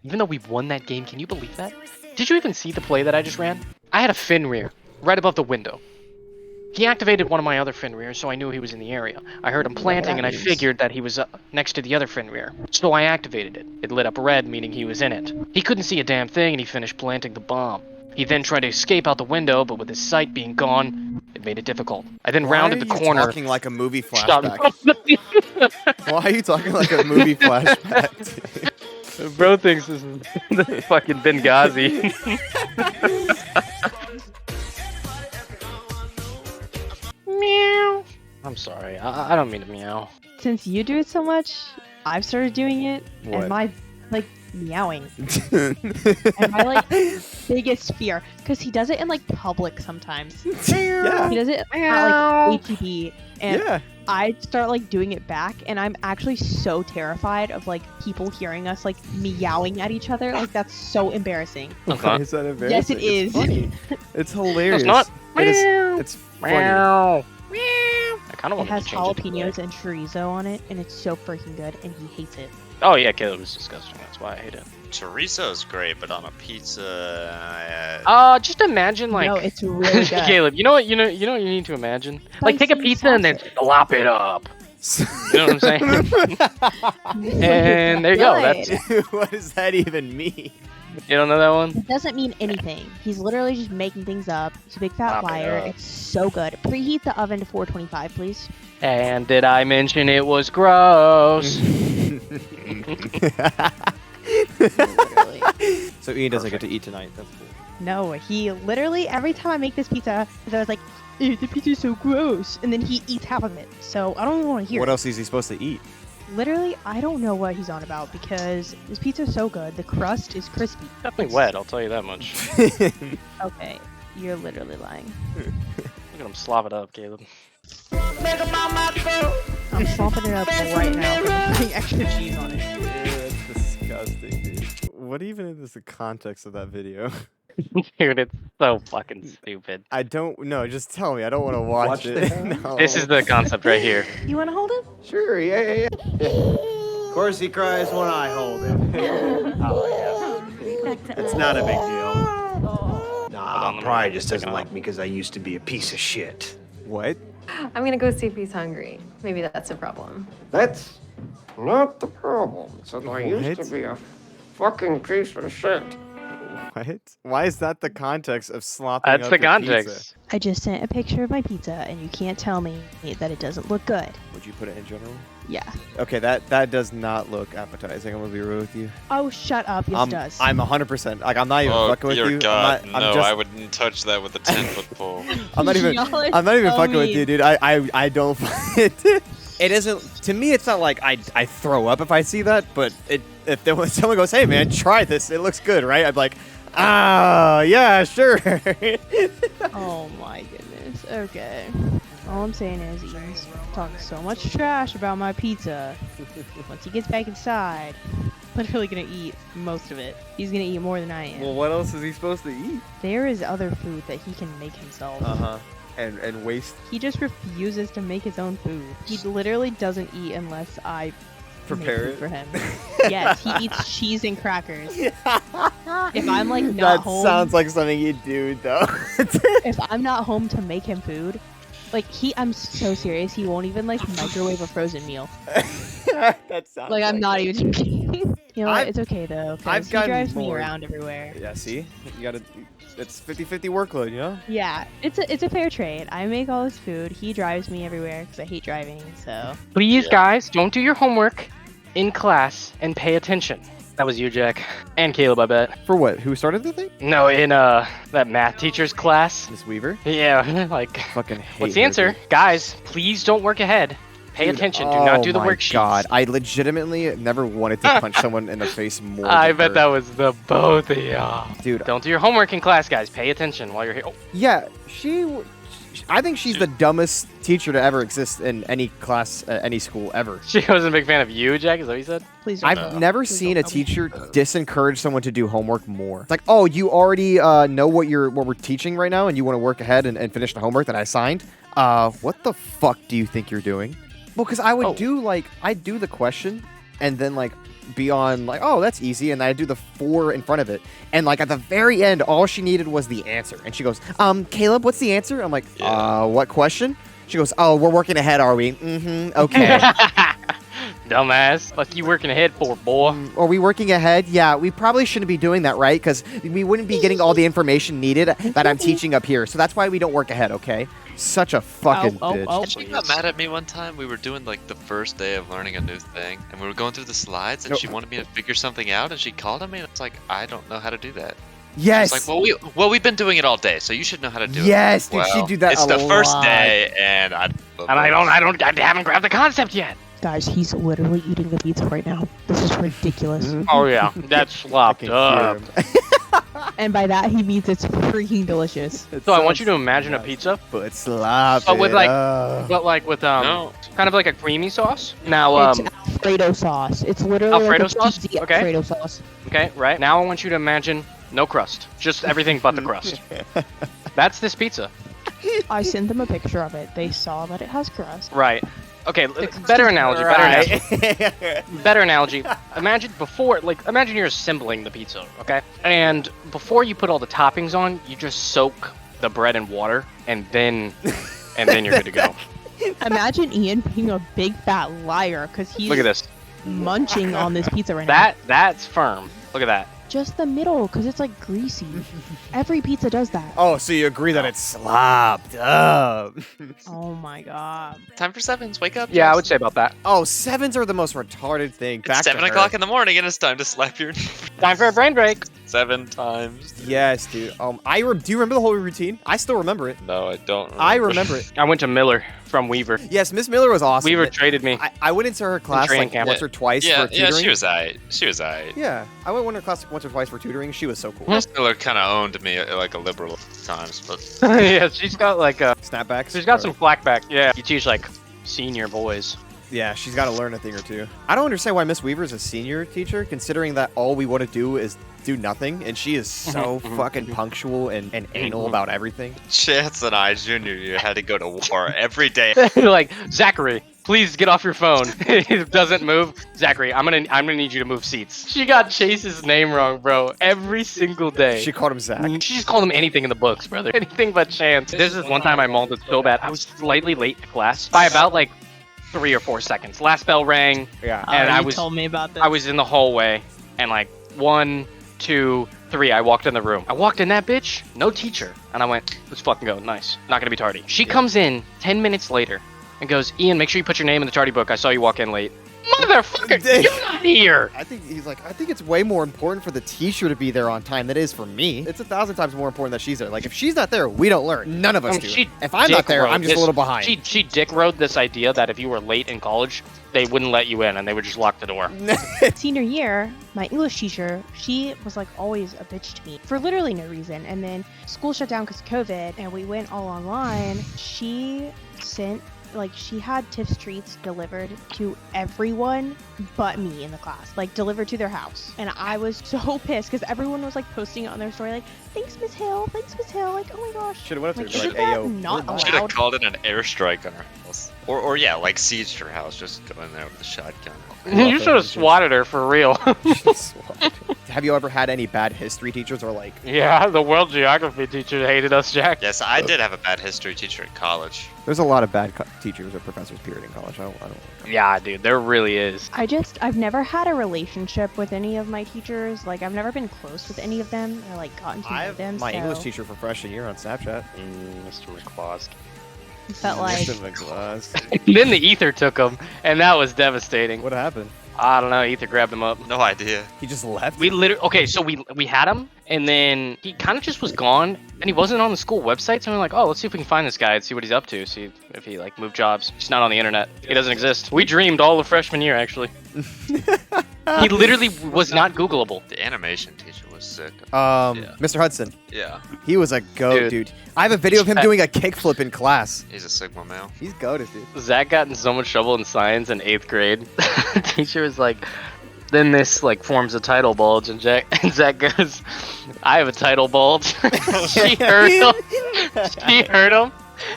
Even though we've won that game, can you believe that? Did you even see the play that I just ran? I had a Fenrir right above the window. He activated one of my other Fenrirs, so I knew he was in the area. I heard him planting, and I figured that he was next to the other Fenrir. So I activated it. It lit up red, meaning he was in it. He couldn't see a damn thing, and he finished planting the bomb. He then tried to escape out the window, but with his sight being gone, it made it difficult. I then rounded the corner. Why are you talking like a movie flashback? Why are you talking like a movie flashback? Bro thinks this is the fucking Benghazi. Meow. I'm sorry. I don't mean to meow. Since you do it so much, I've started doing it, What? and my meowing, and my biggest fear, because he does it in public sometimes. Yeah. He does it at ATV, and Yeah. I start doing it back, and I'm actually so terrified of people hearing us meowing at each other. That's so embarrassing. Why is that embarrassing? Yes, it is. It's funny. It's hilarious. It's not. It is. It's funny. Meow. I kind of It want has to change it. to jalapenos and chorizo on it, and it's so freaking good, and he hates it. Oh yeah, Caleb is disgusting. That's why I hate it. Chorizo's great, but on a pizza, Just imagine No, it's really good. Caleb, you know what you need to imagine? Take a Spicy pizza and then sausage. slop it up. You know what I'm saying? And there you go. That's What does that even mean? You don't know that one? It doesn't mean anything. He's literally just making things up. He's a big fat Slop it liar. up. It's so good. Preheat the oven to 425, please. And did I mention it was gross? Literally. So Ian doesn't get to eat tonight. That's cool. No, he literally, every time I make this pizza, I was like, ew, the pizza's so gross. And then he eats half of it. So I don't even want to hear What it. else is he supposed to eat? Literally, I don't know what he's on about because this pizza's so good. The crust is crispy. Definitely wet, I'll tell you that much. Okay, you're literally lying. Look at him slop it up, Caleb. I'm swamping it up right now. I'm putting extra cheese on it. That's disgusting, dude. What even is the context of that video? Dude, it's so fucking stupid. I don't know. Just tell me. I don't want to watch it. No. This is the concept right here. You want to hold it? Sure, yeah. Of course he cries when I hold him. Oh, yeah. It's not a big deal. Nah, probably just doesn't like me because I used to be a piece of shit. What? I'm gonna go see if he's hungry. Maybe that's a problem. That's not the problem. So I used What? to be a fucking piece of shit. What? Why is that the context of slopping That's up the your context. pizza? I just sent a picture of my pizza, and you can't tell me that it doesn't look good. Would you put it in general? Yeah. Okay, that does not look appetizing. I'm gonna be real with you. Oh, shut up. Yes, it does. I'm 100%. I'm not even oh fucking with dear you. God, I'm no! not, I'm I wouldn't touch that with a 10-foot pole. I'm not even. Y'all are I'm not even so fucking with mean. you, dude. I don't. It isn't. To me, it's not like I throw up if I see that. But if someone goes, "Hey man, try this. It looks good, right?" I'm like, ah, yeah, sure. Oh my goodness. Okay. All I'm saying is Ian's talking so much trash about my pizza. Once he gets back inside, literally gonna eat most of it. He's gonna eat more than I am. Well, what else is he supposed to eat? There is other food that he can make himself. Uh-huh. And waste. He just refuses to make his own food. He literally doesn't eat unless I Prepare make it? food for him. Yes, he eats cheese and crackers. If I'm not That home, sounds like something you do, though. if I'm not home to make him food, I'm so serious. He won't even microwave a frozen meal. That sounds I'm not even kidding. You know what? I've- It's okay though, I've because he gotten drives me bored. around everywhere. Yeah, see, you gotta. It's 50-50 workload, you know. Yeah, it's a fair trade. I make all his food. He drives me everywhere because I hate driving. So Please, guys, don't do your homework in class and pay attention. That was you, Jack. And Caleb, I bet. For what? Who started the thing? No, in that math teacher's class. Miss Weaver. Yeah, Fucking hate what's the her, answer? dude. Guys, please don't work ahead. Pay Dude, attention. Do not do the oh my worksheets. God, I legitimately never wanted to punch someone in the face more. I than bet her. that was the both of y'all. Dude. Don't do your homework in class, guys. Pay attention while you're here. Oh, Yeah, I think she's the dumbest teacher to ever exist in any class, any school ever. she wasn't a big fan of you, Jack. Is that what you said? please don't. I've never Please seen a don't tell me. teacher disencourage someone to do homework more. It's like, oh, you already know what we're teaching right now, and you want to work ahead and finish the homework that I assigned. What the fuck do you think you're doing? Well, because I would Oh. I'd do the question, and then be on like, oh, that's easy, and I do the 4 in front of it, and like at the very end, all she needed was the answer, and she goes, Caleb, what's the answer? I'm like, what question? She goes, oh, we're working ahead, are we? Mm-hmm. Okay. Dumbass. Fuck you working ahead for, boy. Are we working ahead? Yeah, we probably shouldn't be doing that, right? Because we wouldn't be getting all the information needed that I'm teaching up here. So that's why we don't work ahead, okay? Such a fucking bitch. She got mad at me one time. We were doing like the first day of learning a new thing, and we were going through the slides, and she wanted me to figure something out, and she called on me, and it's like, I don't know how to do that. Yes. It's like, we've been doing it all day, so you should know how to do it. Yes, dude, Well, she do that It's a the first lot. day, and I haven't grabbed the concept yet. Guys, he's literally eating the pizza right now. This is ridiculous. Oh yeah, that's slopped up. And by that, he means it's freaking delicious. So I want you to imagine a pizza, But slap but with it like, up. but like with No. kind of like a creamy sauce. Now It's Alfredo sauce. It's literally Alfredo like a sauce? cheesy Okay. Alfredo sauce. okay, right. Now I want you to imagine no crust, just everything but the crust. That's this pizza. I sent them a picture of it. They saw that it has crust. Right. Okay, better analogy. Better analogy. Right. Better analogy. Imagine you're assembling the pizza, okay? And before you put all the toppings on, you just soak the bread in water, and then you're good to go. Imagine Ian being a big fat liar because he's Look at this. munching on this pizza right now. That's firm. Look at that. Just the middle because it's like greasy. Every pizza does that. Oh, so you agree that it's slopped up. Oh my god. Time for sevens. Wake up. Yeah, I would say about that. Oh, 7s are the most retarded thing. Back It's 7 to o'clock her. in the morning, and it's time to slap your Time for a brain break. 7 times. Yes, dude. Do you remember the whole routine? I still remember it. No, I don't. I remember it. I went to Miller from Weaver. Yes, Miss Miller was awesome. Weaver traded me. I went into her class training like camp. once or twice Yeah, for tutoring. yeah, she was alright. She was alright. Yeah, I went to her class once or twice for tutoring. She was so cool. Miss Miller kind of owned me like a liberal at times, but Yeah, she's got like Snapbacks. she's got Or- some flack back. Yeah, you teach like senior boys. Yeah, she's got to learn a thing or two. I don't understand why Miss Weaver's a senior teacher, considering that all we want to do is do nothing, and she is so fucking punctual and anal about everything. Chance and I, junior year, had to go to war every day. Like, Zachary, please get off your phone. It doesn't move. Zachary, I'm gonna need you to move seats. She got Chase's name wrong, bro, every single day. She called him Zach. She just called him anything in the books, brother. Anything but Chance. This is one time I mauled it so bad. I was slightly late to class by about like 3 or 4 seconds. Last bell rang, Yeah. and you told me about this. I was in the hallway, and like 1, 2, 3, I walked in the room. I walked in that bitch, no teacher, and I went, let's fucking go. Nice. Not gonna be tardy. She comes in 10 minutes later and goes, Ian, make sure you put your name in the tardy book. I saw you walk in late. Motherfucker, you're not here. I think it's way more important for the teacher to be there on time than it is for me. It's 1,000 times more important that she's there. Like if she's not there, we don't learn. None of us do. She If I'm not there, dick I'm just rode a little behind. She dick rode this idea that if you were late in college, they wouldn't let you in and they would just lock the door. Senior year, my English teacher, she was like always a bitch to me for literally no reason. And then school shut down because of COVID and we went all online. She sent, like, she had Tiff's treats delivered to everyone but me in the class, like delivered to their house. And I was so pissed because everyone was like posting it on their story, like, thanks, Miss Hill, like, oh my gosh. Should have went up Like, to her isn't like, that "Ayo, not we're Should have allowed? called it an airstrike on her house. Or yeah, like siege her house, just go in there with a shotgun. You should have swatted her for real. Have you ever had any bad history teachers or like? Yeah, the world geography teacher hated us, Jack. Yes, I did have a bad history teacher in college. There's a lot of bad teachers or professors period in college. I don't. Yeah, dude, there really is. I've never had a relationship with any of my teachers. Like, I've never been close with any of them or like gotten to I know have them. my so English teacher for freshman year on Snapchat. Mr. McClaws. it felt like Mr. McGlass. Then the ether took him, and that was devastating. What happened? I don't know. Ether grabbed him up. No idea. He just left. We literally so we had him, and then he kind of just was gone, and he wasn't on the school website. So we're like, oh, let's see if we can find this guy and see what he's up to. See if he like moved jobs. He's not on the internet. He doesn't exist. We dreamed all of freshman year actually. He literally was not Googleable. The animation teacher was sick. Mr. Hudson. Yeah, He was a goat, dude. I have a video of him doing a kickflip in class. he's a Sigma male. He's goated, dude. Zach got in so much trouble in science in 8th grade. The teacher was like, then this like forms a tidal bulge, and Zach goes, I have a tidal bulge. She heard him. She heard him.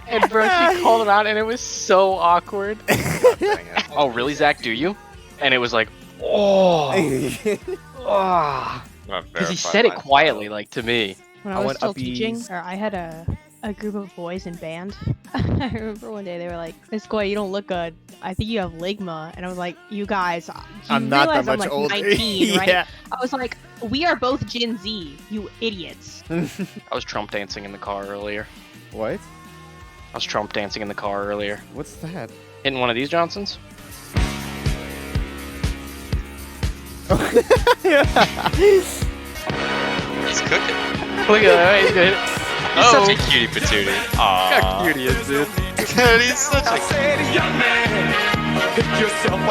And bro, she called him out, and it was so awkward. Dang it. Oh, really, Zach? Do you? And it was like, Oh. I'm gonna Because he verify said it my quietly, like to me. When I I was went still up teaching, east. or I had a group of boys in band. I remember one day they were like, "Miss Goy, you don't look good. I think you have ligma." And I was like, "You guys, you I'm not that realize I'm much like older. 19, right?" Yeah. I was like, "We are both Gen Z, you idiots." I was Trump dancing in the car earlier. What? I was Trump dancing in the car earlier. What's that? Hitting one of these Johnsons. He's cooking. Look at that. He's good. He's such a cutie patootie. How Aww. cute he is, dude. Dude, he's such a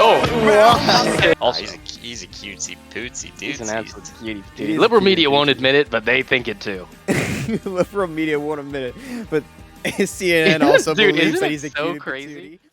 Oh. Also, he's a cutesy pootsy dude. he's an absolute cutie. He is Liberal cute, media won't dude. admit it, but they think it too. Liberal media won't admit it, but CNN also Dude, believes isn't that it he's a so cutie crazy? patootie.